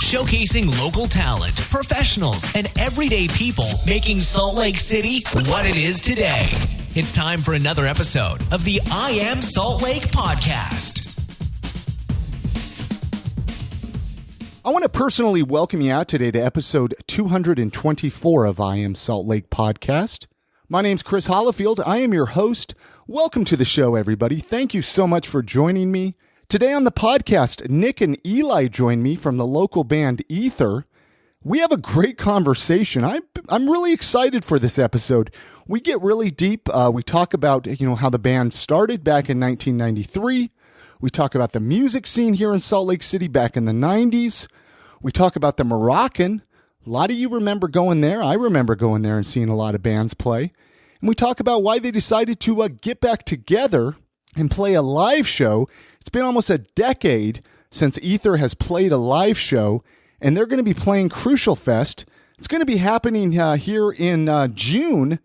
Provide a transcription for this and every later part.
showcasing local talent, professionals, and everyday people making Salt Lake City what it is today. It's time for another episode of the I Am Salt Lake podcast. I want to personally welcome you out today to episode 224 of I Am Salt Lake podcast. My name's Chris Hollifield. I am your host. Welcome to the show, everybody. Thank you so much for joining me. Today on the podcast, Nick and Eli join me from the local band Ether. We have a great conversation. I'm really excited for this episode. We get really deep. We talk about, how the band started back in 1993. We talk about the music scene here in Salt Lake City back in the 90s. We talk about the Moroccan. A lot of you remember going there. I remember going there and seeing a lot of bands play. And we talk about why they decided to get back together and play a live show. It's been almost a decade since Ether has played a live show, and they're going to be playing CrucialFest. It's going to be happening here in June.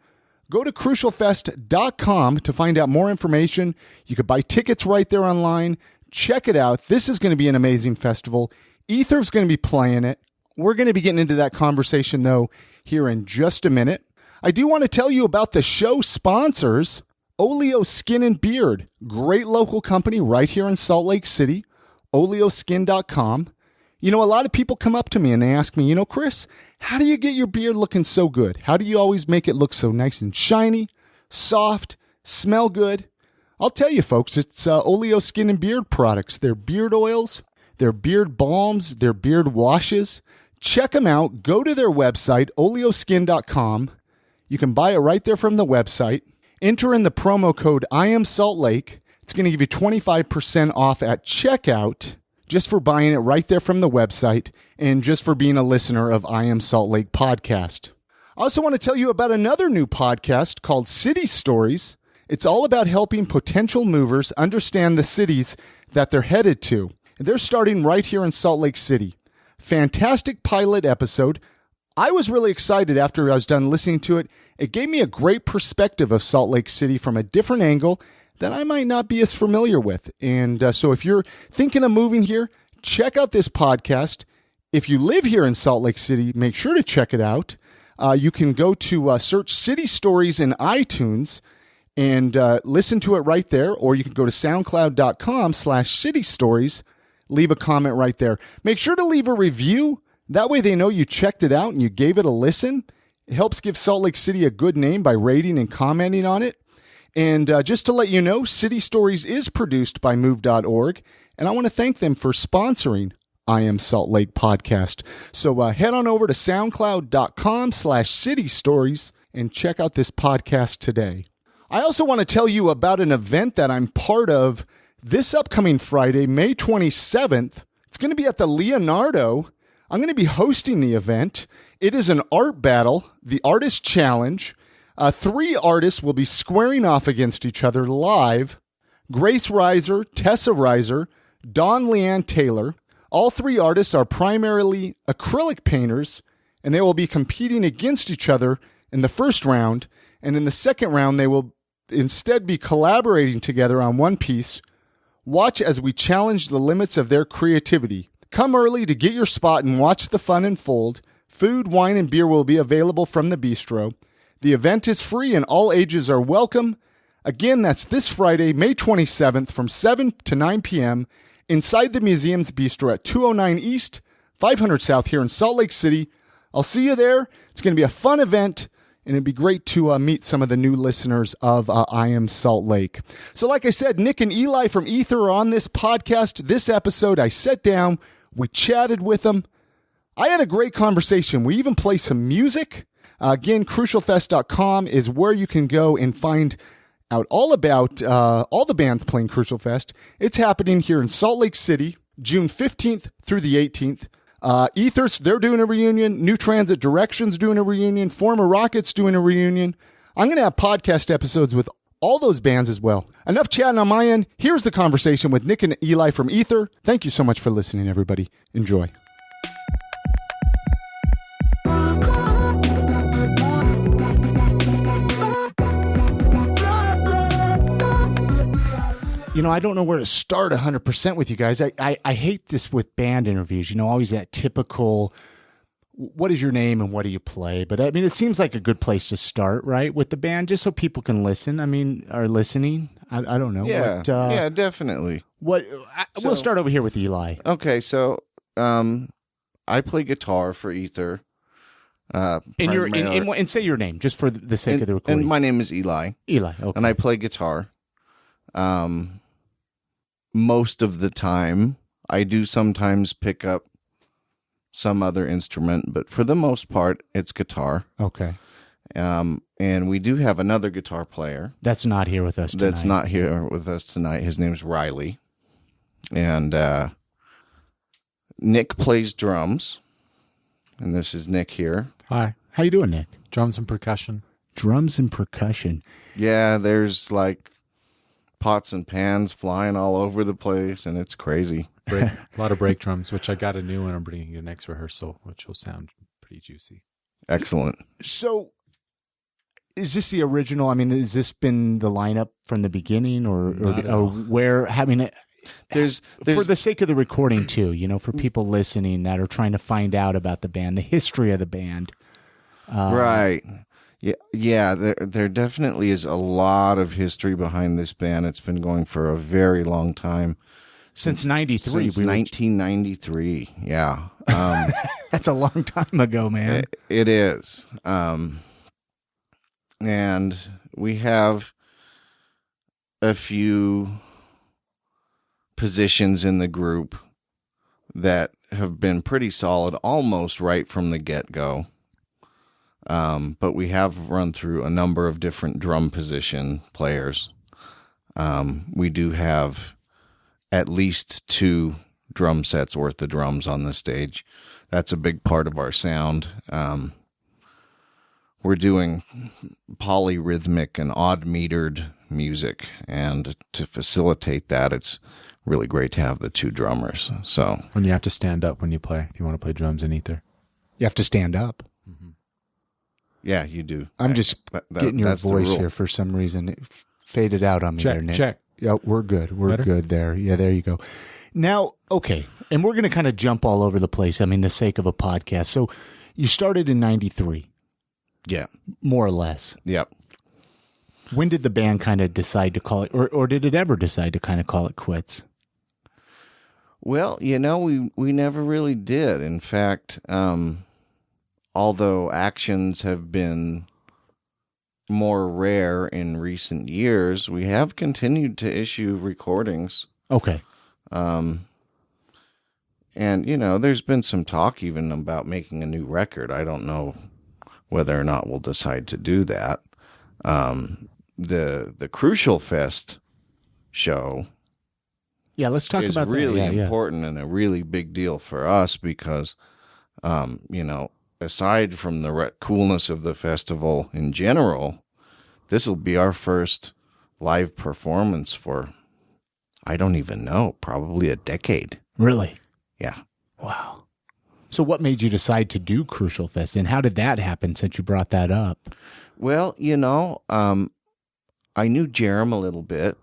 Go to CrucialFest.com to find out more information. You could buy tickets right there online. Check it out. This is going to be an amazing festival. Ether's going to be playing it. We're going to be getting into that conversation, though, here in just a minute. I do want to tell you about the show sponsors. Oleo Skin and Beard, great local company right here in Salt Lake City, oleoskin.com. A lot of people come up to me and they ask me, Chris, how do you get your beard looking so good? How do you always make it look so nice and shiny, soft, smell good? I'll tell you, folks, it's Oleo Skin and Beard products. Their beard oils, their beard balms, their beard washes. Check them out. Go to their website, oleoskin.com. You can buy it right there from the website. Enter in the promo code IAMSaltLake. It's going to give you 25% off at checkout just for buying it right there from the website and just for being a listener of I Am Salt Lake podcast. I also want to tell you about another new podcast called City Stories. It's all about helping potential movers understand the cities that they're headed to. And they're starting right here in Salt Lake City. Fantastic pilot episode. I was really excited after I was done listening to it. It gave me a great perspective of Salt Lake City from a different angle that I might not be as familiar with. And so if you're thinking of moving here, check out this podcast. If you live here in Salt Lake City, make sure to check it out. You can go to search City Stories in iTunes and listen to it right there. Or you can go to soundcloud.com/citystories. Leave a comment right there. Make sure to leave a review. That way they know you checked it out and you gave it a listen. It helps give Salt Lake City a good name by rating and commenting on it. And just to let you know, City Stories is produced by Move.org, and I want to thank them for sponsoring I Am Salt Lake podcast. So head on over to soundcloud.com/citystories and check out this podcast today. I also want to tell you about an event that I'm part of this upcoming Friday, May 27th. It's going to be at the Leonardo. I'm going to be hosting the event. It is an art battle, the Artist Challenge. 3 artists will be squaring off against each other live. Grace Reiser, Tessa Reiser, Dawn Leanne Taylor. All 3 artists are primarily acrylic painters, and they will be competing against each other in the first round. And in the second round, they will instead be collaborating together on one piece. Watch as we challenge the limits of their creativity. Come early to get your spot and watch the fun unfold. Food, wine, and beer will be available from the bistro. The event is free and all ages are welcome. Again, that's this Friday, May 27th from 7 to 9 p.m. inside the museum's bistro at 209 East, 500 South here in Salt Lake City. I'll see you there. It's going to be a fun event, and it'd be great to meet some of the new listeners of I Am Salt Lake. So like I said, Nick and Eli from Ether are on this podcast. This episode, I sat down. We chatted with them. I had a great conversation. We even played some music. Again, CrucialFest.com is where you can go and find out all about all the bands playing CrucialFest. It's happening here in Salt Lake City, June 15th through the 18th. Ethers, they're doing a reunion. New Transit Directions doing a reunion. Former Rockets doing a reunion. I'm going to have podcast episodes with all those bands as well. Enough chatting on my end. Here's the conversation with Nick and Eli from Ether. Thank you so much for listening, everybody. Enjoy. I don't know where to start 100% with you guys. I hate this with band interviews, always that typical, what is your name and what do you play? But I mean, it seems like a good place to start, right? With the band, just so people can listen. I mean, are listening. I don't know. Yeah, yeah, definitely. We'll start over here with Eli. Okay. So, I play guitar for Ether. And say your name just for the sake of the recording. And my name is Eli. Eli, okay. And I play guitar. Most of the time, I do sometimes pick up some other instrument, but for the most part, it's guitar. Okay. And we do have another guitar player. That's not here with us tonight. His name's Riley. And Nick plays drums. And this is Nick here. Hi. How you doing, Nick? Drums and percussion. Drums and percussion. Yeah, there's like pots and pans flying all over the place, and it's crazy. A lot of break drums, which I got a new one I'm bringing you next rehearsal, which will sound pretty juicy. Excellent. So, is this the original? I mean, has this been the lineup from the beginning, or where? I mean, there's for the sake of the recording too, for people listening that are trying to find out about the band, the history of the band. Right. Yeah. There definitely is a lot of history behind this band. It's been going for a very long time. Since 93. Since 1993, yeah. That's a long time ago, man. It is. And we have a few positions in the group that have been pretty solid almost right from the get-go. But we have run through a number of different drum position players. We do have at least 2 drum sets worth of drums on the stage. That's a big part of our sound. We're doing polyrhythmic and odd-metered music, and to facilitate that, it's really great to have the 2 drummers. So when you have to stand up when you play, if you want to play drums in Ether, you have to stand up. Mm-hmm. Yeah, you do. I'm just getting your voice here for some reason. It faded out on me there, Nick. Check. Yeah, we're good. We're Better? good there. Yeah, there you go. Now, okay, and we're going to kind of jump all over the place. I mean, the sake of a podcast. So you started in 93. Yeah. More or less. Yep. When did the band kind of decide to call it, or did it ever decide to kind of call it quits? Well, we never really did. In fact, although actions have been more rare in recent years, we have continued to issue recordings. Okay. And, there's been some talk even about making a new record. I don't know whether or not we'll decide to do that. The CrucialFest show. Yeah, let's talk about that. It's really important and a really big deal for us because, aside from the coolness of the festival in general, this will be our first live performance for, I don't even know, probably a decade. Really? Yeah. Wow. So what made you decide to do CrucialFest, and how did that happen since you brought that up? Well, I knew Jerem a little bit.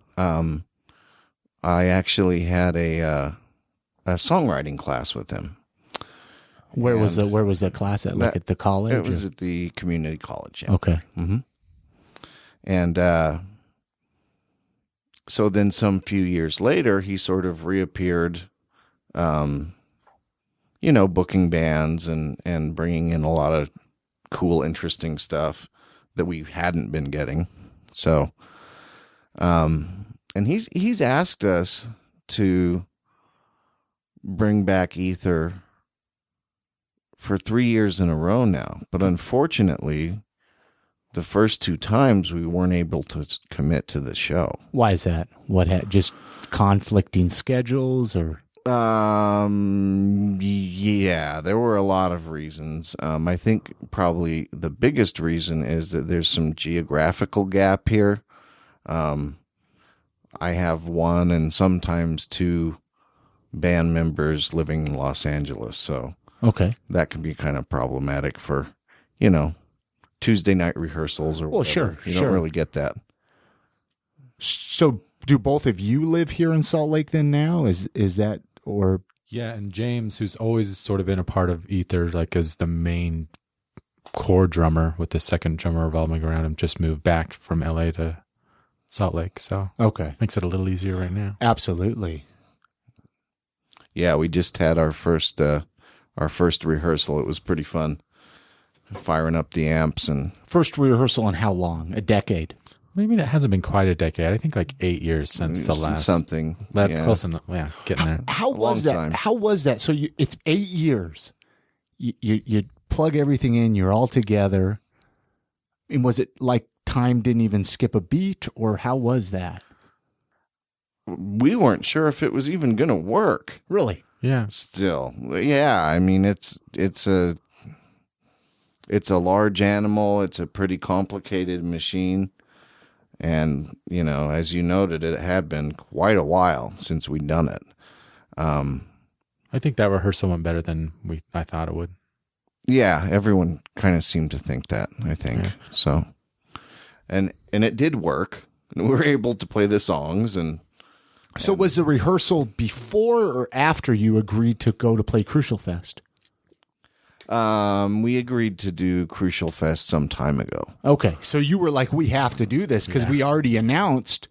I actually had a songwriting class with him. Where was the class at? Like at the college? It was at the community college. Yeah. Okay. Mm-hmm. And so then some few years later, he sort of reappeared, booking bands and bringing in a lot of cool, interesting stuff that we hadn't been getting. So, and he's asked us to bring back Ether for 3 years in a row now. But unfortunately, the first 2 times we weren't able to commit to the show. Why is that? Just conflicting schedules or? Yeah, there were a lot of reasons. I think probably the biggest reason is that there's some geographical gap here. I have 1 and sometimes 2 band members living in Los Angeles, so okay, that can be kind of problematic for, Tuesday night rehearsals or whatever. Well, sure. You don't really get that. So Do both of you live here in Salt Lake then now? Is that, or? Yeah, and James, who's always sort of been a part of Ether, like as the main core drummer with the second drummer revolving around him, just moved back from LA to Salt Lake. So okay, makes it a little easier right now. Absolutely. Yeah, we just had our first rehearsal. It was pretty fun, firing up the amps and First rehearsal in how long? A decade? Maybe that hasn't been quite a decade. I think like 8 years since the last something. Yeah. Close enough. Yeah, getting there. How was that? Time. How was that? So it's 8 years. You plug everything in. You're all together. And was it like time didn't even skip a beat, or how was that? We weren't sure if it was even going to work. Really? Yeah. Still, yeah. I mean, it's a large animal. It's a pretty complicated machine. And, as you noted, it had been quite a while since we'd done it. I think that rehearsal went better than I thought it would. Yeah, everyone kind of seemed to think that, I think. Yeah. So, and it did work. We were able to play the songs. So was the rehearsal before or after you agreed to go to play CrucialFest? We agreed to do CrucialFest some time ago. Okay, so you were like, we have to do this because we already announced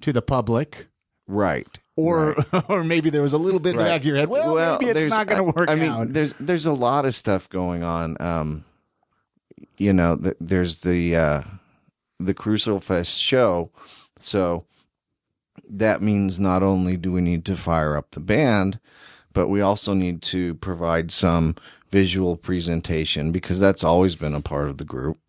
to the public. Right. Or right. or maybe there was a little bit in the back of your head, well maybe it's not going to work out. I mean, there's a lot of stuff going on. There's the CrucialFest show. So that means not only do we need to fire up the band, but we also need to provide some visual presentation because that's always been a part of the group.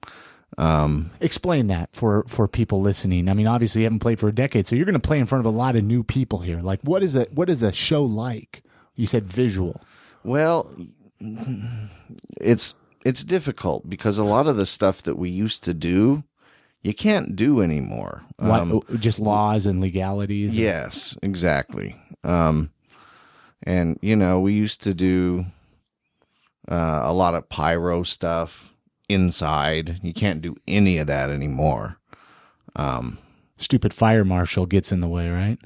Explain that for people listening. I mean, obviously you haven't played for a decade, so you're going to play in front of a lot of new people here. Like, what is a show like? You said visual. Well, it's difficult because a lot of the stuff that we used to do, you can't do anymore. Just laws and legalities? Yes, exactly. And, we used to do a lot of pyro stuff inside. You can't do any of that anymore. Stupid fire marshal gets in the way, right?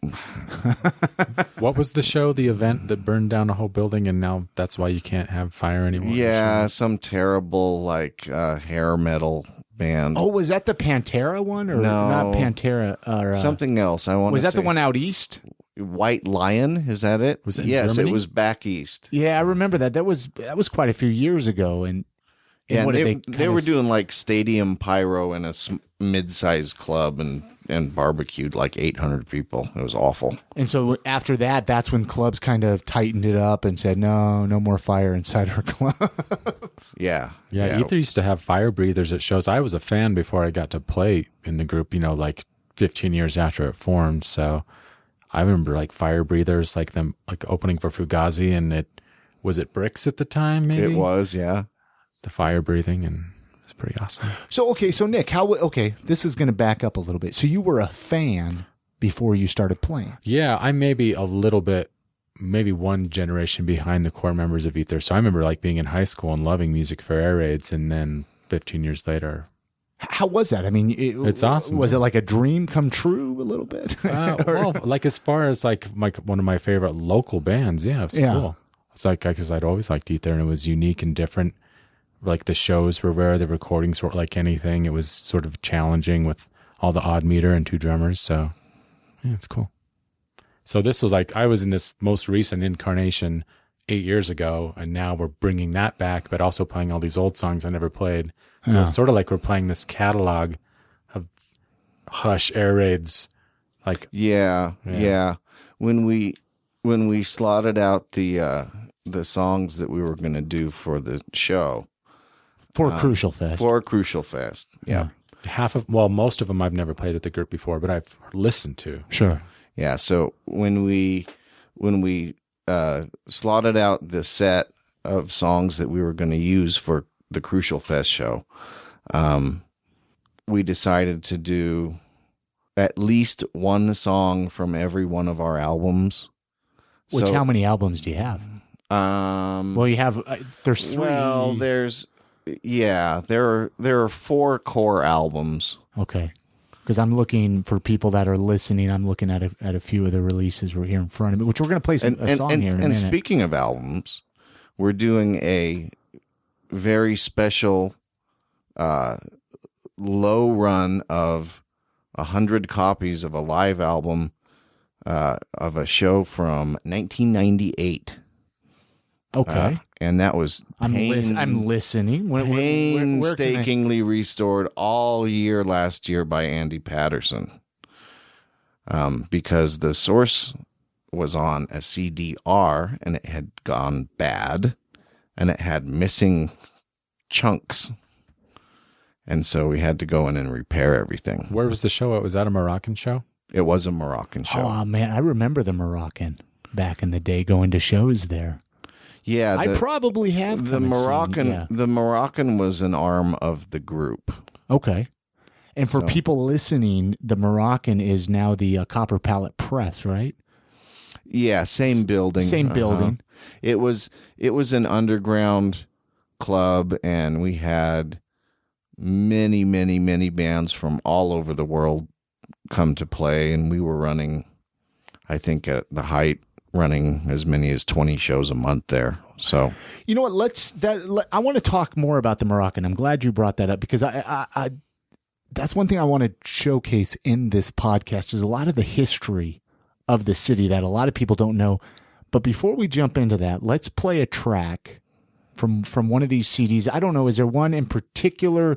What was the show, the event that burned down a whole building, and now that's why you can't have fire anymore? Yeah, some terrible, hair metal band. Oh, was that the Pantera one? Or no, not Pantera. Or, something else. Was that the one out east? White Lion, is that it? Was it in yes, Germany? It was back east. Yeah, I remember that. That was quite a few years ago. And what did they were doing stadium pyro in a mid-sized club and barbecued 800 people. It was awful. And so after that, that's when clubs kind of tightened it up and said, no more fire inside our club. Yeah. Ether used to have fire breathers at shows. I was a fan before I got to play in the group, 15 years after it formed. So I remember fire breathers, them opening for Fugazi, and was it Bricks at the time? Maybe it was. Yeah, the fire breathing, and it's pretty awesome. So Nick, this is going to back up a little bit. So you were a fan before you started playing? Yeah, I may be a little bit, maybe one generation behind the core members of Ether. So I remember being in high school and loving music for air raids, and then 15 years later. How was that? I mean, it's awesome. Was it like a dream come true a little bit? Well, as far as one of my favorite local bands, yeah, it was cool. It's because I'd always liked Ether, and it was unique and different. The shows were rare, the recordings weren't like anything. It was sort of challenging with all the odd meter and 2 drummers. So yeah, it's cool. So this was I was in this most recent incarnation 8 years ago, and now we're bringing that back, but also playing all these old songs I never played. So it's sort of we're playing this catalog of Hush air raids. Yeah. When we slotted out the songs that we were going to do for the show for CrucialFest. Yeah. Most of them I've never played with the group before, but I've listened to. Sure. Yeah. So when we slotted out the set of songs that we were going to use for the CrucialFest show, we decided to do at least one song from every one of our albums. How many albums do you have? You have there's 3. Well, there are 4 core albums. Okay. Because I'm looking for people that are listening. I'm looking at a few of the releases right here in front of me, which we're going to play a song here in a minute. And speaking of albums, we're doing a very special low run of 100 copies of a live album of a show from 1998. Okay. And that was I'm listening. Painstakingly restored all year last year by Andy Patterson. Because the source was on a CDR and it had gone bad and it had missing chunks. And so we had to go in and repair everything. Where was the show at? Was that a Moroccan show? It was a Moroccan show. Oh, man. I remember the Moroccan back in the day going to shows there. Yeah, I probably have the Moroccan. The Moroccan was an arm of the group. Okay, and for people listening, the Moroccan is now the Copper Palette Press, right? Yeah, same building. Same building. It was an underground club, and we had many, many, many bands from all over the world come to play, and we were running, I think, at the height, running as many as 20 shows a month there. So, you know what? I want to talk more about the Moroccan. I'm glad you brought that up because I that's one thing I want to showcase in this podcast is a lot of the history of the city that a lot of people don't know. But before we jump into that, let's play a track from one of these CDs. I don't know. Is there one in particular?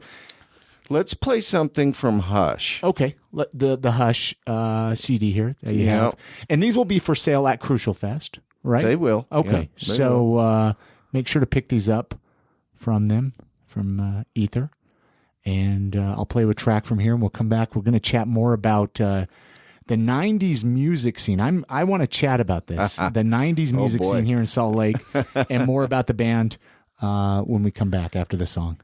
Let's play something from Hush. Okay. The Hush CD here that you have. And these will be for sale at CrucialFest, right? They will. Okay. Yeah, so make sure to pick these up from them, from Ether. And I'll play a track from here and we'll come back. We're going to chat more about the 90s music scene. I want to chat about this, the 90s music scene here in Salt Lake, and more about the band when we come back after the song.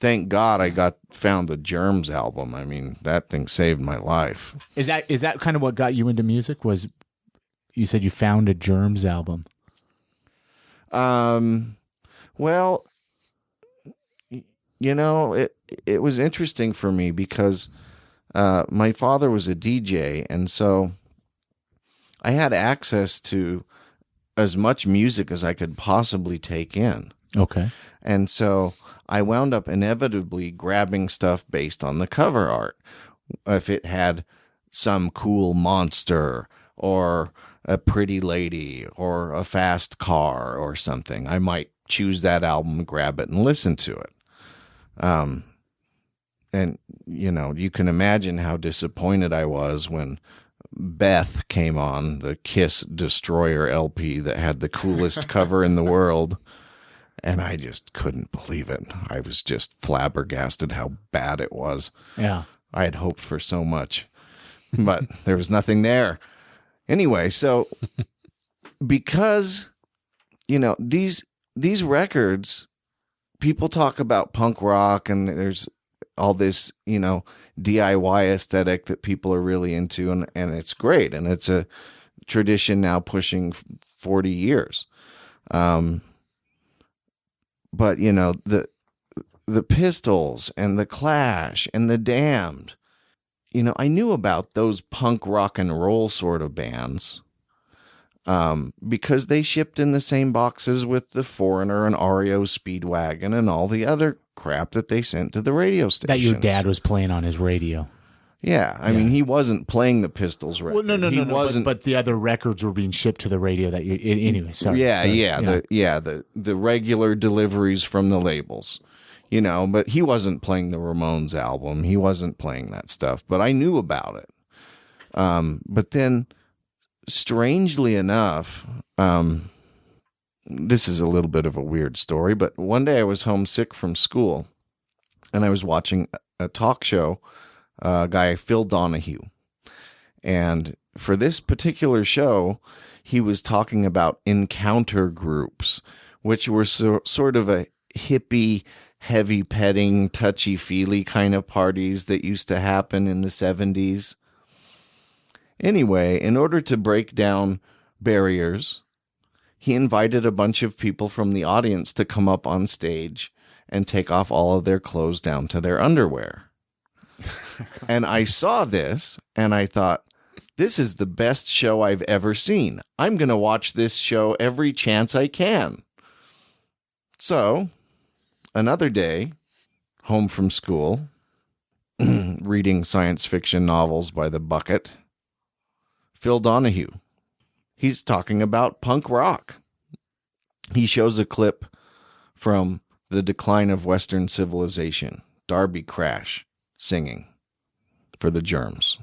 thank God I found the Germs album. I mean, that thing saved my life. Is that kind of what got you into music? Was you said you found a Germs album? Well, it was interesting for me because my father was a DJ, and so I had access to as much music as I could possibly take in. Okay. And so I wound up inevitably grabbing stuff based on the cover art. If it had some cool monster or a pretty lady or a fast car or something, I might choose that album, grab it, and listen to it. And, you can imagine how disappointed I was when Beth came on, the Kiss Destroyer LP that had the coolest cover in the world. And I just couldn't believe it. I was just flabbergasted how bad it was. Yeah. I had hoped for so much, but there was nothing there. Anyway, so because, these records, people talk about punk rock and there's all this, DIY aesthetic that people are really into, and it's great. And it's a tradition now pushing 40 years. But, the Pistols and the Clash and the Damned, I knew about those punk rock and roll sort of bands because they shipped in the same boxes with the Foreigner and REO Speedwagon and all the other crap that they sent to the radio stations. That your dad was playing on his radio. Yeah, I mean, he wasn't playing the Pistols record. Well, no. But the other records were being shipped to the radio. Anyway. Sorry. The regular deliveries from the labels, But he wasn't playing the Ramones album. He wasn't playing that stuff. But I knew about it. But then, strangely enough, this is a little bit of a weird story. But one day I was homesick from school, and I was watching a talk show. Guy Phil Donahue, and for this particular show, he was talking about encounter groups, which were sort of a hippie, heavy petting, touchy feely kind of parties that used to happen in the 70s. Anyway, in order to break down barriers, he invited a bunch of people from the audience to come up on stage and take off all of their clothes down to their underwear. And I saw this and I thought, this is the best show I've ever seen. I'm going to watch this show every chance I can. So, another day, home from school, reading science fiction novels by the bucket, Phil Donahue. He's talking about punk rock. He shows a clip from The Decline of Western Civilization, Darby Crash singing for the Germs.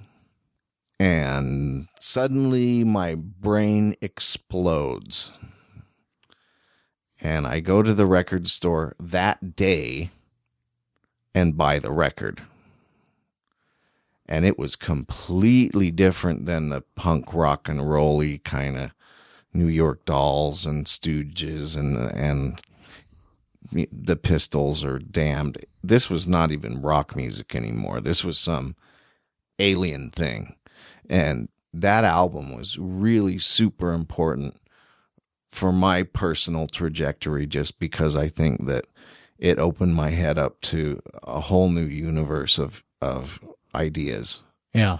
And suddenly my brain explodes. And I go to the record store that day and buy the record. And it was completely different than the punk rock and roll-y kind of New York Dolls and Stooges and the Pistols or Damned. This was not even rock music anymore. This was some alien thing. And that album was really super important for my personal trajectory, just because I think that it opened my head up to a whole new universe of ideas. Yeah.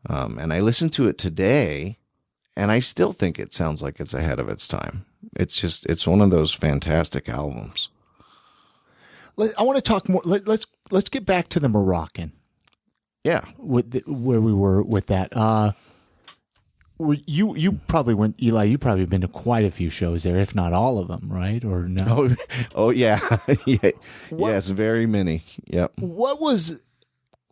And I listen to it today, and I still think it sounds like it's ahead of its time. It's one of those fantastic albums. I want to talk more. Let's get back to the Moroccan. Yeah, where we were with that. You probably went, Eli. You probably been to quite a few shows there, if not all of them, right? Or no? Oh yeah, yeah. Yes, very many. Yep. What was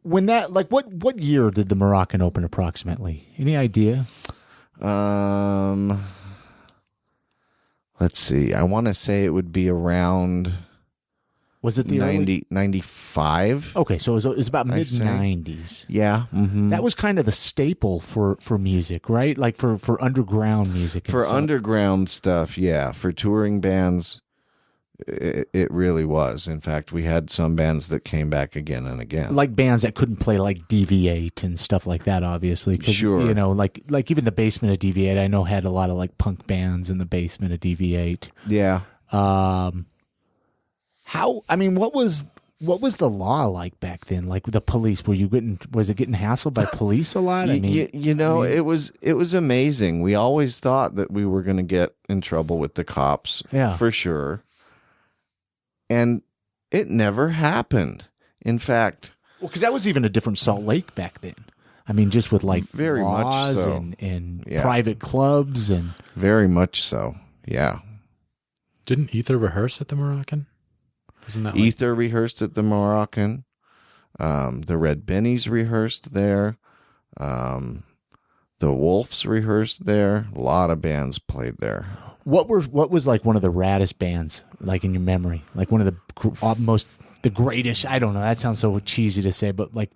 when that? Like, what year did the Moroccan open approximately? Any idea? Let's see. I want to say it would be around. Was it the 95? Okay, so it was about mid-90s. Yeah. Mm-hmm. That was kind of the staple for music, right? Like for underground music. For underground stuff, yeah. For touring bands, It really was. In fact, we had some bands that came back again and again. Like bands that couldn't play like Deviate and stuff like that, obviously. 'Cause, Sure. You know, like even the basement of Deviate, I know had a lot of like punk bands in the basement of Deviate. Yeah. What was the law like back then? Like the police, was it getting hassled by police a lot? It was amazing. We always thought that we were going to get in trouble with the cops, for sure. And it never happened. In fact, because that was even a different Salt Lake back then. I mean, just with like very laws much so. and private clubs and very much so. Yeah. Didn't Ether rehearse at the Moroccan? Isn't that Ether rehearsed at the Moroccan. The Red Bennies rehearsed there. The Wolves rehearsed there. A lot of bands played there. What was like one of the raddest bands, like in your memory? Like one of the greatest, I don't know, that sounds so cheesy to say, but like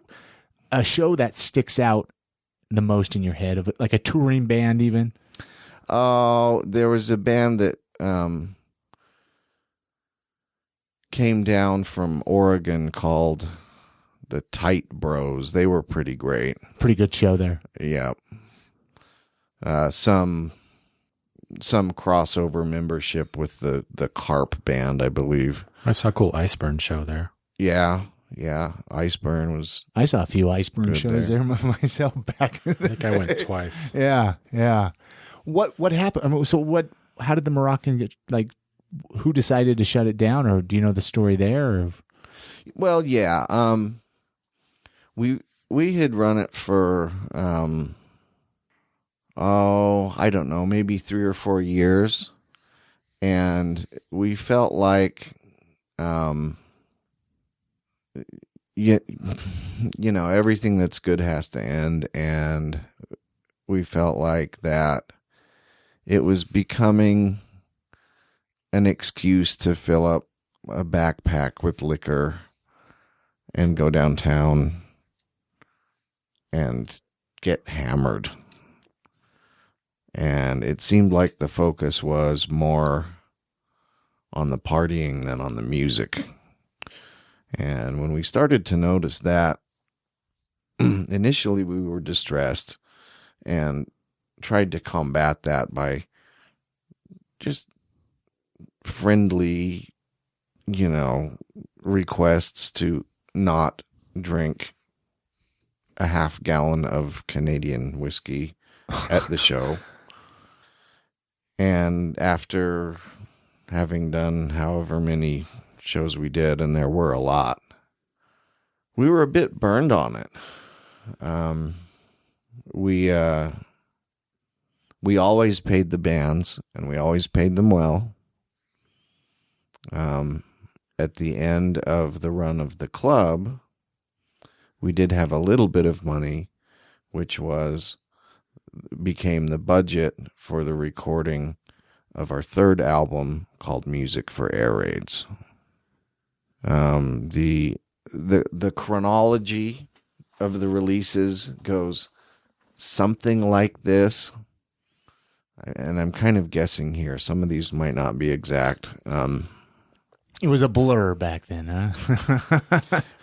a show that sticks out the most in your head, of like a touring band even? Oh, there was a band that came down from Oregon called the Tight Bros. They were pretty great. Pretty good show there. Yeah. Some crossover membership with the Carp band, I believe. I saw a cool Iceburn show there. Yeah. Iceburn was. I saw a few Iceburn shows there myself back. I think I went twice. Yeah. What happened? I mean, so how did the Moroccan get, like, who decided to shut it down, or do you know the story there? Or? Well, yeah. We had run it for I don't know, maybe 3 or 4 years, and we felt like you know, everything that's good has to end, and we felt like that it was becoming an excuse to fill up a backpack with liquor and go downtown and get hammered. And it seemed like the focus was more on the partying than on the music. And when we started to notice that, initially we were distressed and tried to combat that by just friendly, you know, requests to not drink a half gallon of Canadian whiskey at the show. And after having done however many shows we did, and there were a lot, we were a bit burned on it. We always paid the bands, and we always paid them well. At the end of the run of the club, we did have a little bit of money, which became the budget for the recording of our third album called Music for Air Raids. The chronology of the releases goes something like this, and I'm kind of guessing here. Some of these might not be exact. It was a blur back then, huh?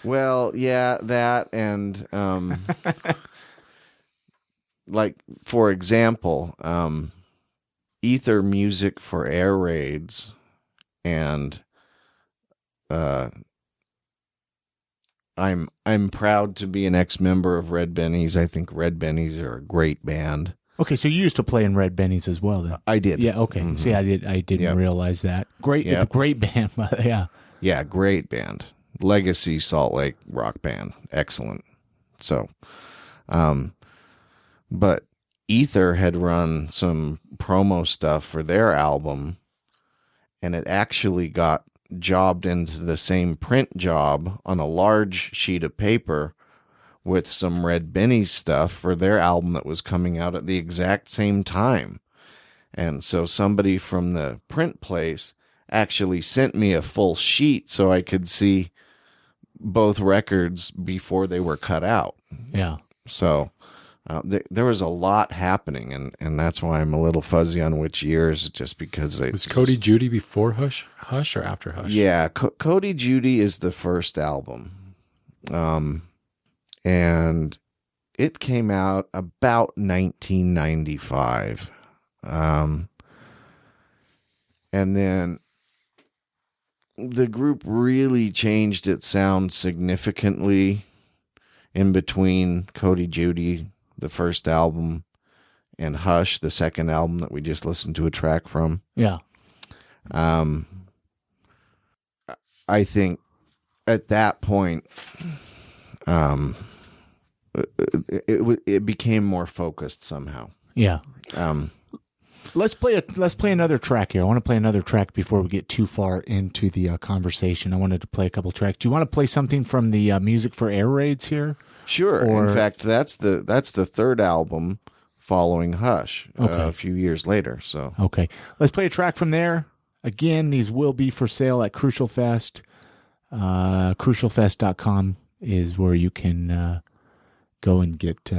Well, yeah, that, and like, for example, Ether Music for Air Raids and I'm proud to be an ex-member of Red Bennies. I think Red Bennies are a great band. Okay, so you used to play in Red Bennies as well, then? I did. Yeah. Okay. Mm-hmm. See, I didn't realize that. Great. Yep. It's a great band. Yeah. Yeah, great band. Legacy Salt Lake rock band. Excellent. So, but Ether had run some promo stuff for their album, and it actually got jobbed into the same print job on a large sheet of paper with some Red Bennies stuff for their album that was coming out at the exact same time. And so somebody from the print place actually sent me a full sheet so I could see both records before they were cut out. Yeah. So There was a lot happening, and that's why I'm a little fuzzy on which years, just because was Cody Judy before Hush or after Hush? Yeah, Cody Judy is the first album, and it came out about 1995, and then the group really changed its sound significantly in between Cody Judy, the first album, and Hush, the second album that we just listened to a track from. Yeah. I think at that point, it became more focused somehow. Yeah. Let's play another track here. I want to play another track before we get too far into the conversation. I wanted to play a couple tracks. Do you want to play something from the Music for Air Raids here? Sure. In fact, that's the third album following Hush, a few years later. So okay, let's play a track from there. Again, these will be for sale at CrucialFest. CrucialFest.com is where you can go and get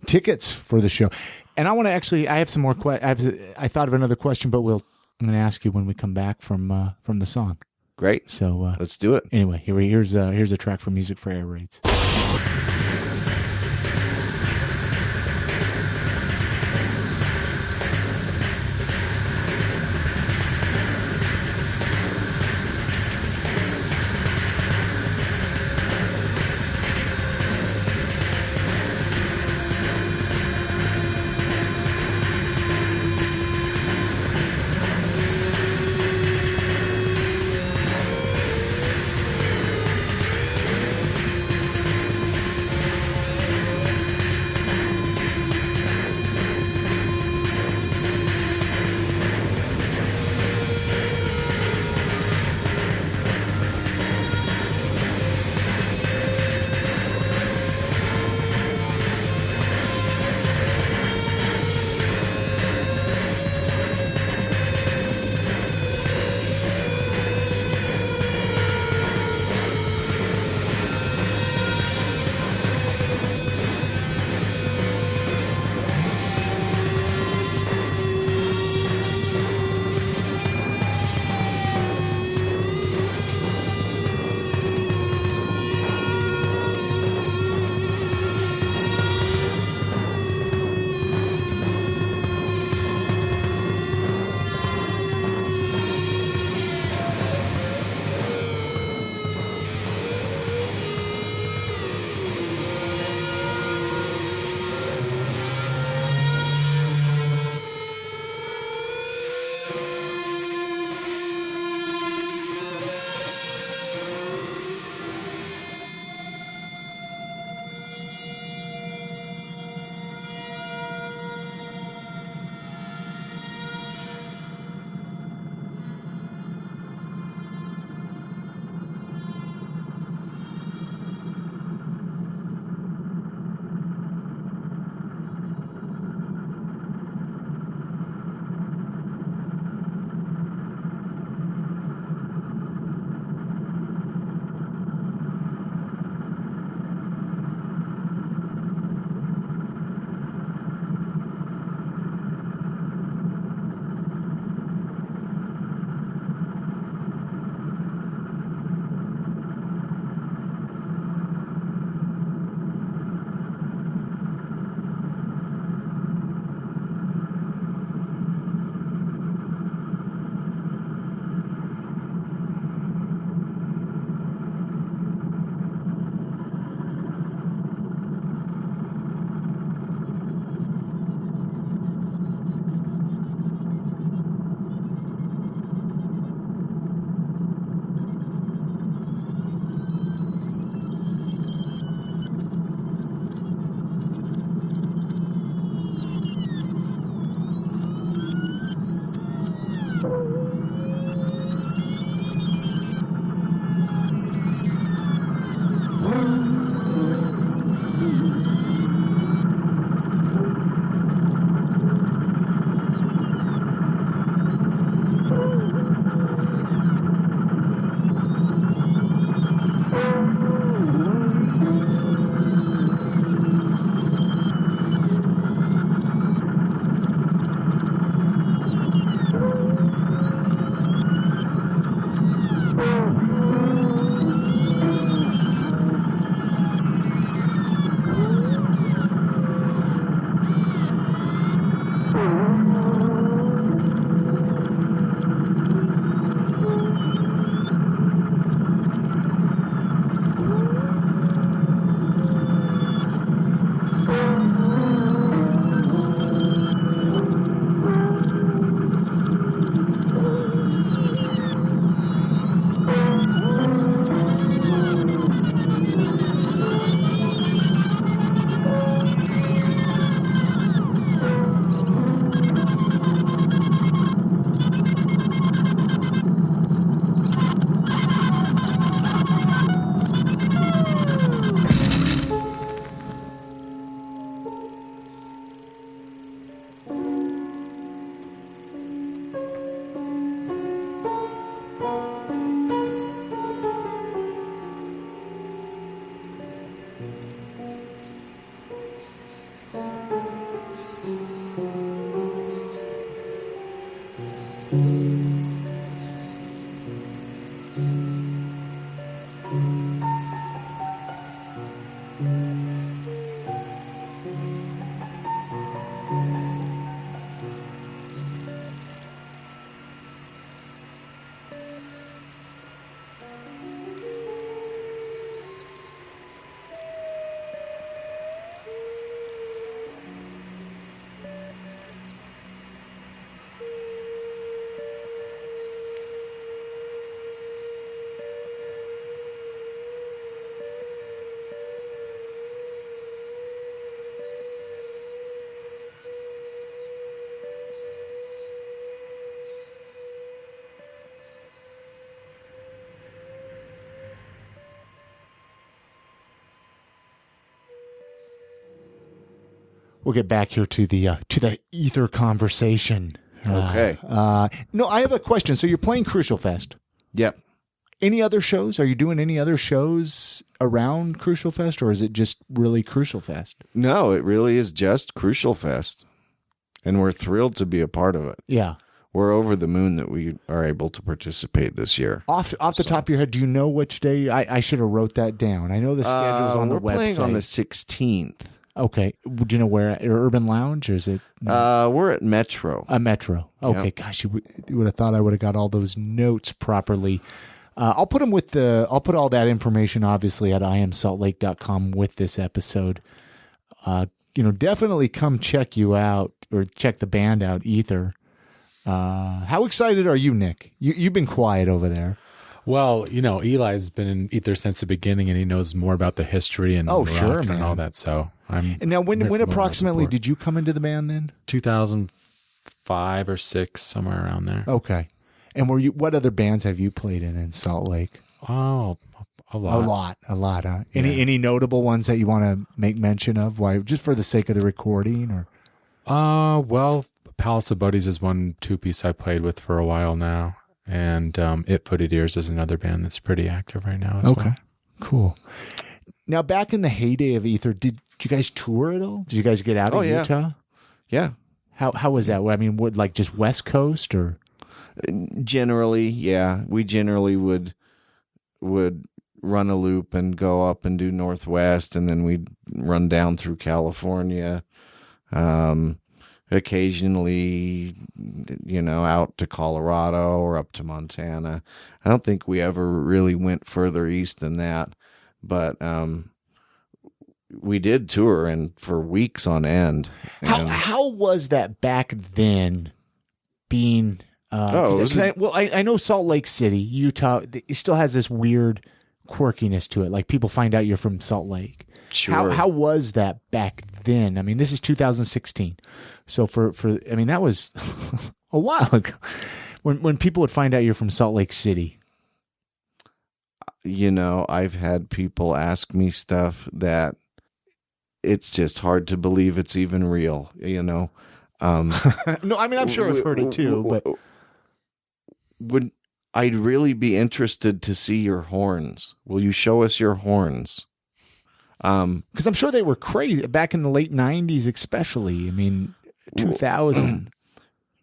tickets for the show. And I want to I have some more questions. I thought of another question, but I'm going to ask you when we come back from the song. Great. So let's do it. Anyway, here's a track from Music for Air Raids. We'll get back here to the ether conversation. Okay. No, I have a question. So you're playing CrucialFest. Yep. Any other shows? Are you doing any other shows around CrucialFest, or is it just really CrucialFest? No, it really is just CrucialFest, and we're thrilled to be a part of it. Yeah. We're over the moon that we are able to participate this year. Off the top of your head, do you know which day? I should have wrote that down. I know the schedule's on the website. We're playing on the 16th. Okay. Do you know where? Urban Lounge, or is it? We're at Metro. Metro. Okay. Yep. Gosh, you would have thought I would have got all those notes properly. I'll put all that information obviously at imsaltlake.com with this episode. Definitely come check you out, or check the band out, Ether. How excited are you, Nick? You've been quiet over there. Well, Eli's been in Ether since the beginning, and he knows more about the history and Moroccan and all that. So I'm. And now, when approximately did you come into the band then? 2005 or 6, somewhere around there. Okay. And what other bands have you played in Salt Lake? Oh, a lot. A lot. Huh? Any notable ones that you want to make mention of? Why, just for the sake of the recording, or? Well, Palace of Buddies is one 2-piece I played with for a while now. And It Footed Ears is another band that's pretty active right now as well. Cool. Now, back in the heyday of Ether, did you guys tour at all? Did you guys get out of Utah? Yeah. How was that? I mean, like just West Coast, or? Generally, yeah. We generally would run a loop and go up and do Northwest, and then we'd run down through California. Occasionally, out to Colorado or up to Montana. I don't think we ever really went further east than that, but we did tour and for weeks on end. How was that back then? Being I know Salt Lake City, Utah, it still has this weird quirkiness to it. Like, people find out you're from Salt Lake. Sure. How was that back then? I mean, this is 2016. So that was a while ago when people would find out you're from Salt Lake City. I've had people ask me stuff that it's just hard to believe it's even real, No, I mean, I'm sure I've heard it too, but I'd really be interested to see your horns. Will you show us your horns? Because I'm sure they were crazy back in the late 90s, especially. I mean, 2000.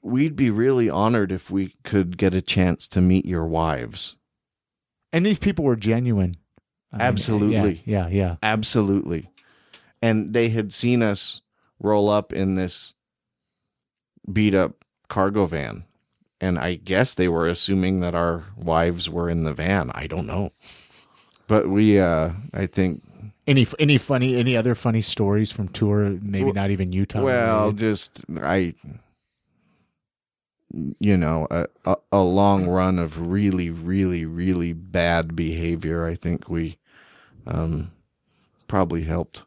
We'd be really honored if we could get a chance to meet your wives. And these people were genuine. Absolutely. Yeah. Absolutely. And they had seen us roll up in this beat up cargo van. And I guess they were assuming that our wives were in the van. I don't know. But we, I think... Any other funny stories from tour? Maybe not even Utah. Well, related? A long run of really, really, really bad behavior. I think we probably helped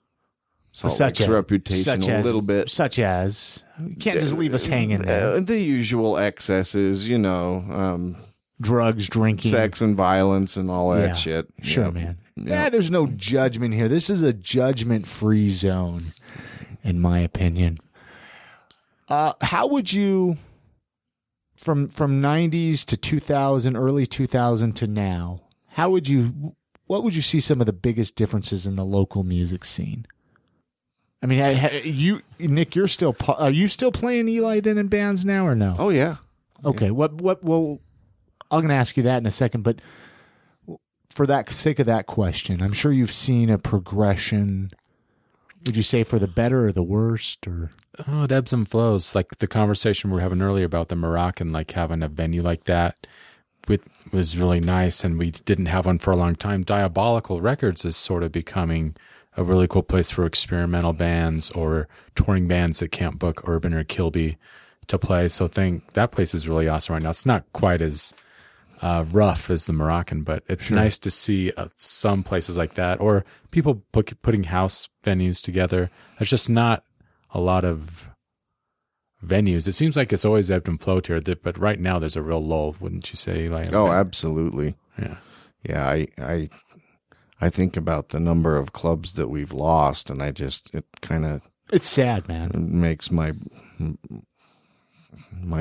Salt Lake's reputation a little bit. Such as, you can't just leave us hanging there. The usual excesses, drugs, drinking, sex and violence and all that shit. Sure, man. Yeah, there's no judgment here. This is a judgment-free zone, in my opinion. How would you, from 90s to 2000, early 2000 to now, how would you what would you see some of the biggest differences in the local music scene? I mean, Nick, are you still playing Eli then in bands now or no? Oh yeah. Okay. Well, I'm going to ask you that in a second, but for that sake of that question, I'm sure you've seen a progression. Would you say for the better or the worst, or? Oh, it ebbs and flows. Like the conversation we were having earlier about the Moroccan, like having a venue like that was really nice, and we didn't have one for a long time. Diabolical Records is sort of becoming a really cool place for experimental bands or touring bands that can't book Urban or Kilby to play. So that place is really awesome right now. It's not quite as rough as the Moroccan, but it's nice to see some places like that, or people putting house venues together. There's just not a lot of venues. It seems like it's always ebbed and flowed here, but right now there's a real lull, wouldn't you say, Eli? Oh, absolutely. Yeah. Yeah, I think about the number of clubs that we've lost, and it's sad, man. It makes my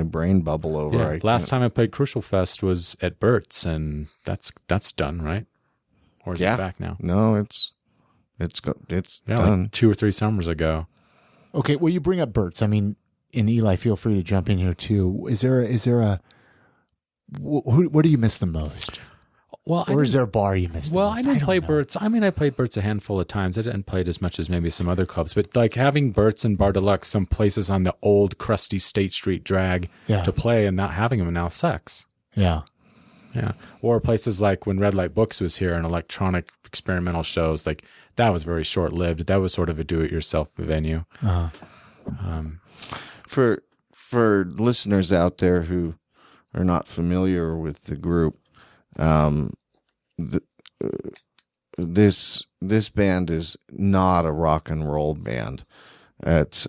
brain bubble over. Yeah, last time I played CrucialFest was at Bert's, and that's done, right? Or is it back now? No, it's done. Like 2 or 3 summers ago. Okay, well, you bring up Bert's. I mean, and Eli, feel free to jump in here too. Is there a what do you miss the most? Well, or is there a bar you missed? Well, I didn't play Bert's. I mean, I played Bert's a handful of times. I didn't play it as much as maybe some other clubs, but like having Bert's and Bar Deluxe, some places on the old crusty State Street drag to play, and not having them now sucks. Yeah. Yeah. Or places like when Red Light Books was here and electronic experimental shows, like that was very short lived. That was sort of a do-it-yourself venue. For listeners out there who are not familiar with the group, this band is not a rock and roll band. It's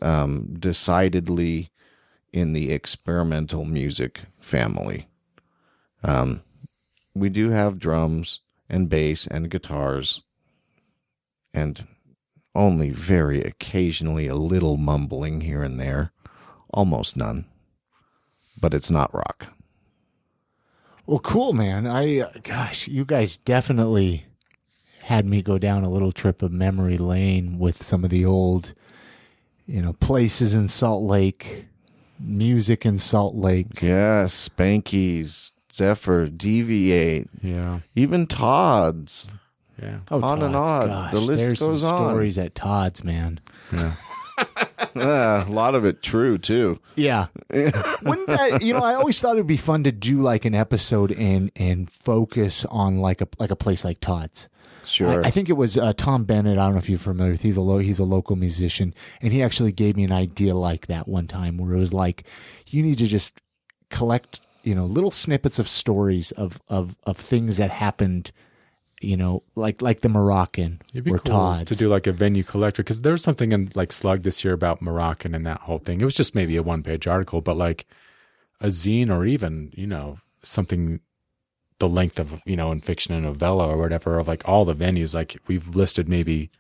decidedly in the experimental music family. We do have drums and bass and guitars, and only very occasionally a little mumbling here and there, almost none. But it's not rock. Well, cool, man. Gosh, you guys definitely had me go down a little trip of memory lane with some of the old, places in Salt Lake, music in Salt Lake. Yeah, Spanky's, Zephyr, Deviate. Yeah. Even Todd's. Yeah. Oh, on Todd's, and on. Gosh, the list there's goes some on. Stories at Todd's, man. Yeah. A lot of it true, too. Yeah. Wouldn't that, I always thought it would be fun to do like an episode and focus on like a place like Todd's. Sure. I think it was Tom Bennett. I don't know if you're familiar with. He's a local musician, and he actually gave me an idea like that one time, where it was like, you need to just collect, little snippets of stories of things that happened, like the Moroccan It'd be or cool Todd's. to do like a venue collector, because there was something in like Slug this year about Moroccan and that whole thing. It was just maybe a 1-page article, but like a zine or even, something the length of, in fiction and novella or whatever, of like all the venues. Like we've listed maybe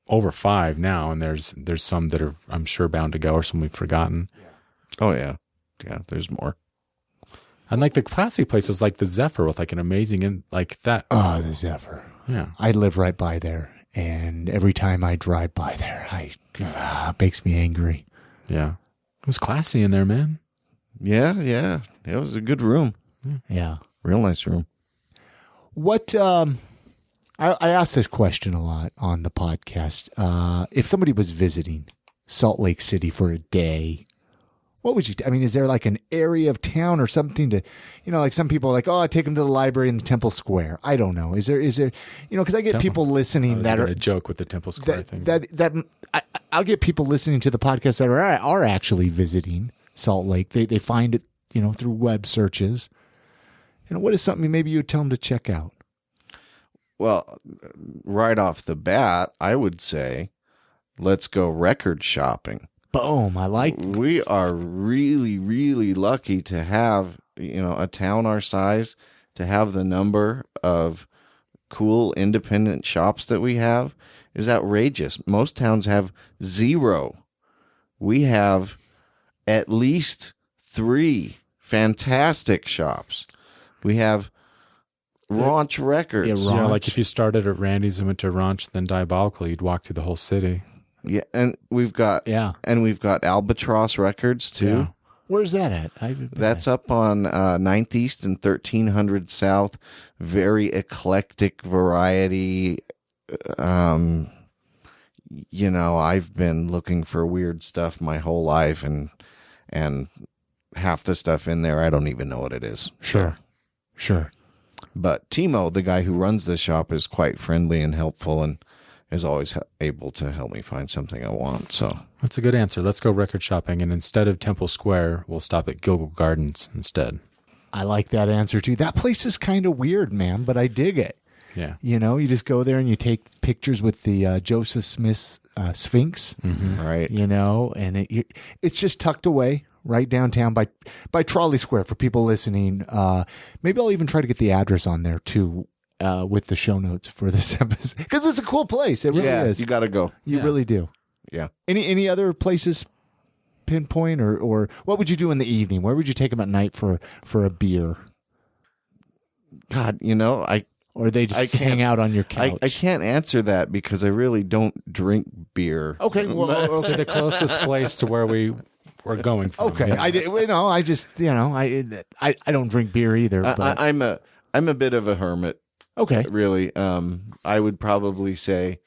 over 5 now, and there's some that are, I'm sure, bound to go, or some we've forgotten. Oh, yeah. Yeah, there's more. And like the classic places like the Zephyr with like an amazing, and like that. Oh, the Zephyr. Yeah. I live right by there, and every time I drive by there, it makes me angry. Yeah. It was classy in there, man. Yeah. It was a good room. Yeah. Real nice room. What, I ask this question a lot on the podcast. If somebody was visiting Salt Lake City for a day, what would you, is there like an area of town or something to, like some people are like, oh, I take them to the library in the Temple Square. I don't know. Is there, because I get people listening that are a joke with the Temple Square thing. I'll get people listening to the podcast that are actually visiting Salt Lake. They find it, through web searches. What is something maybe you would tell them to check out? Well, right off the bat, I would say, let's go record shopping. Boom. I like. We are really, really lucky to have, a town our size, to have the number of cool independent shops that we have is outrageous. Most towns have 0. We have at least 3 fantastic shops. We have Raunch Records. Yeah, Yeah, Raunch. like if you started at Randy's and went to Raunch, then Diabolical, you'd walk through the whole city. Yeah, and we've got Albatross Records too. Yeah. Where's that at? That's up on 9th East and 1300 South. Very eclectic variety. I've been looking for weird stuff my whole life, and half the stuff in there I don't even know what it is. Sure. But Timo, the guy who runs the shop, is quite friendly and helpful, and is always able to help me find something I want. So That's a good answer. Let's go record shopping, and instead of Temple Square, we'll stop at Gilgal Gardens instead. I like that answer too. That place is kind of weird, man, but I dig it. Yeah. You just go there and you take pictures with the Joseph Smith Sphinx, right. and it's just tucked away right downtown by Trolley Square for people listening. Maybe I'll even try to get the address on there too with the show notes for this episode, because it's a cool place. It really is. You got to go. You really do. Yeah. Any other places pinpoint or what would you do in the evening? Where would you take them at night for a beer? God, Or they just hang out on your couch? I can't answer that because I really don't drink beer. Okay, well, To the closest place to where we were going from. okay. I don't drink beer either. But I'm a bit of a hermit, okay. really. I would probably say,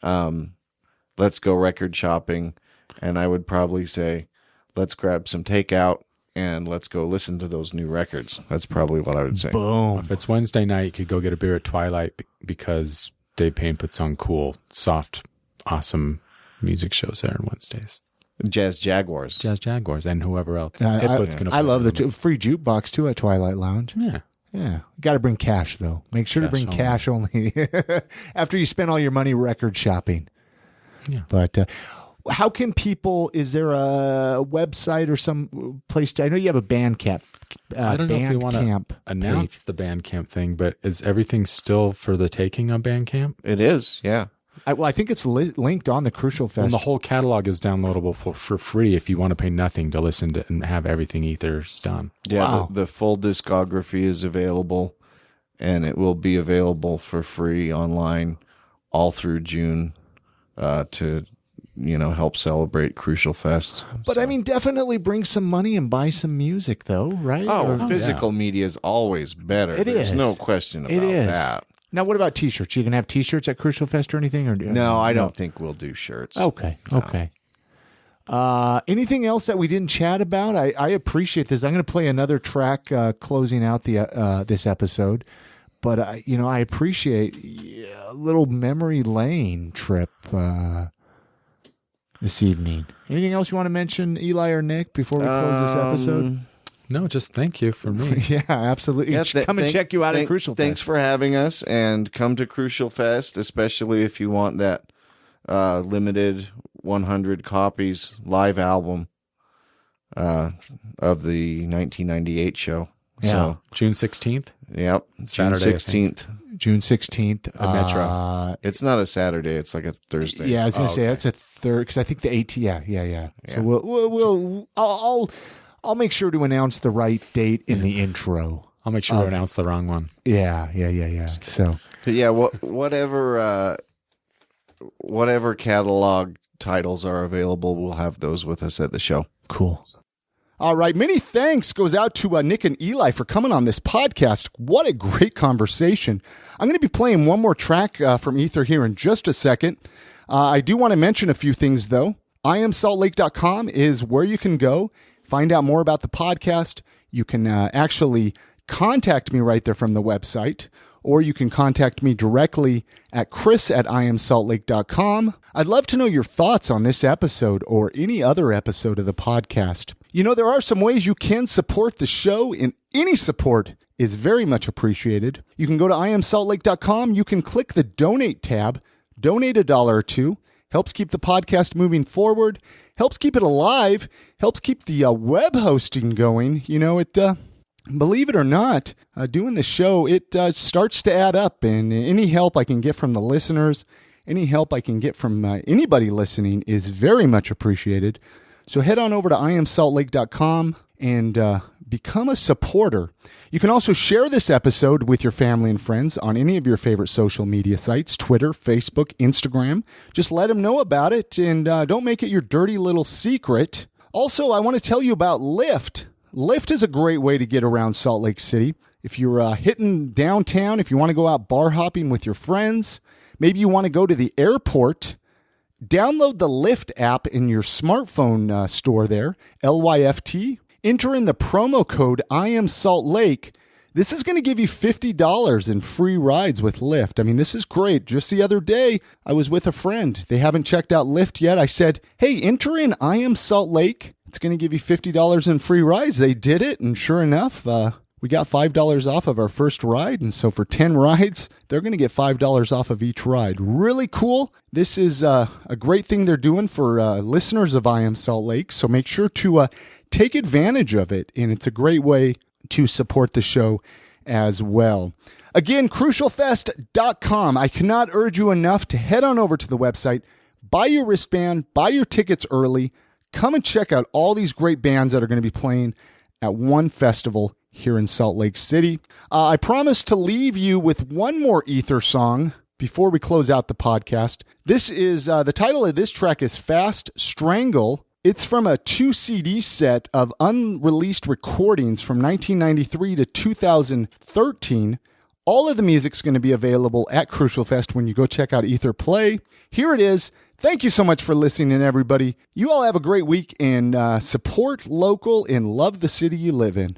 let's go record shopping, and I would probably say, let's grab some takeout and let's go listen to those new records. That's probably what I would say. Boom. If it's Wednesday night, you could go get a beer at Twilight because Dave Payne puts on cool, soft, awesome music shows there on Wednesdays. Jazz Jaguars. And whoever else. I love the free jukebox too at Twilight Lounge. Yeah. Yeah. Got to bring cash though. Make sure to bring cash only after you spend all your money record shopping. Yeah. But how can people, is there a website or some place I know you have a Bandcamp. I don't know if we want to Bandcamp announce the Bandcamp thing, but is everything still for the taking on Bandcamp? It is, yeah. I think it's linked on the CrucialFest. And the whole catalog is downloadable for free if you want to pay nothing to listen to and have everything Ether's done. Yeah, Wow. the full discography is available, and it will be available for free online all through June to help celebrate CrucialFest. But I mean, definitely bring some money and buy some music, though, right? Physical media is always better. There's no question about that. Now, what about T-shirts? You can have T-shirts at CrucialFest or anything? No, I don't think we'll do shirts. Okay. Anything else that we didn't chat about? I appreciate this. I'm going to play another track closing out the this episode. But I appreciate a little memory lane trip this evening. Anything else you want to mention, Eli or Nick, before we close this episode? No, just thank you for me. Yeah, absolutely. Come and check you out at CrucialFest. Thanks for having us, and come to CrucialFest, especially if you want that limited 100 copies live album of the 1998 show. Yeah. So, June 16th? Yep. Saturday, June 16th. June 16th. Metro. It's not a Saturday. It's like a Thursday. Yeah, I was going to say that's a third, because I think the 18th. Yeah. So I'll make sure to announce the right date in the intro. I'll make sure to announce the wrong one. Yeah. So yeah, whatever catalog titles are available, we'll have those with us at the show. cool. All right. Many thanks goes out to Nick and Eli for coming on this podcast. What a great conversation. I'm going to be playing one more track from Ether here in just a second. I do want to mention a few things, though. IamSaltLake.com is where you can go, find out more about the podcast. You can actually contact me right there from the website, or you can contact me directly at chris@IamSaltLake.com. I'd love to know your thoughts on this episode or any other episode of the podcast. There are some ways you can support the show, and any support is very much appreciated. You can go to IamSaltLake.com. You can click the donate tab, donate $1 or $2. Helps keep the podcast moving forward, helps keep it alive, helps keep the web hosting going. Believe it or not, doing the show, it starts to add up, and any help I can get from the listeners, any help I can get from anybody listening is very much appreciated. So head on over to IamSaltLake.com and become a supporter. You can also share this episode with your family and friends on any of your favorite social media sites, Twitter, Facebook, Instagram. Just let them know about it, and don't make it your dirty little secret. Also, I want to tell you about Lyft. Lyft is a great way to get around Salt Lake City. If you're hitting downtown, if you want to go out bar hopping with your friends, maybe you want to go to the airport, download the Lyft app in your smartphone store there, LYFT. Enter in the promo code IAMSaltLake. This is going to give you $50 in free rides with Lyft. I mean, this is great. Just the other day, I was with a friend. They haven't checked out Lyft yet. I said, hey, enter in IAMSaltLake. It's going to give you $50 in free rides. They did it, and sure enough, we got $5 off of our first ride. And so for 10 rides, they're going to get $5 off of each ride. Really cool. This is a great thing they're doing for listeners of I Am Salt Lake. So make sure to take advantage of it. And it's a great way to support the show as well. Again, CrucialFest.com. I cannot urge you enough to head on over to the website, buy your wristband, buy your tickets early, come and check out all these great bands that are going to be playing at one festival here in Salt Lake City. I promise to leave you with one more Ether song before we close out the podcast. This is, the title of this track is Fast Strangle. It's from a 2 CD set of unreleased recordings from 1993 to 2013. All of the music's going to be available at Crucial Fest when you go check out Ether Play. Here it is. Thank you so much for listening, everybody. You all have a great week, and support local and love the city you live in.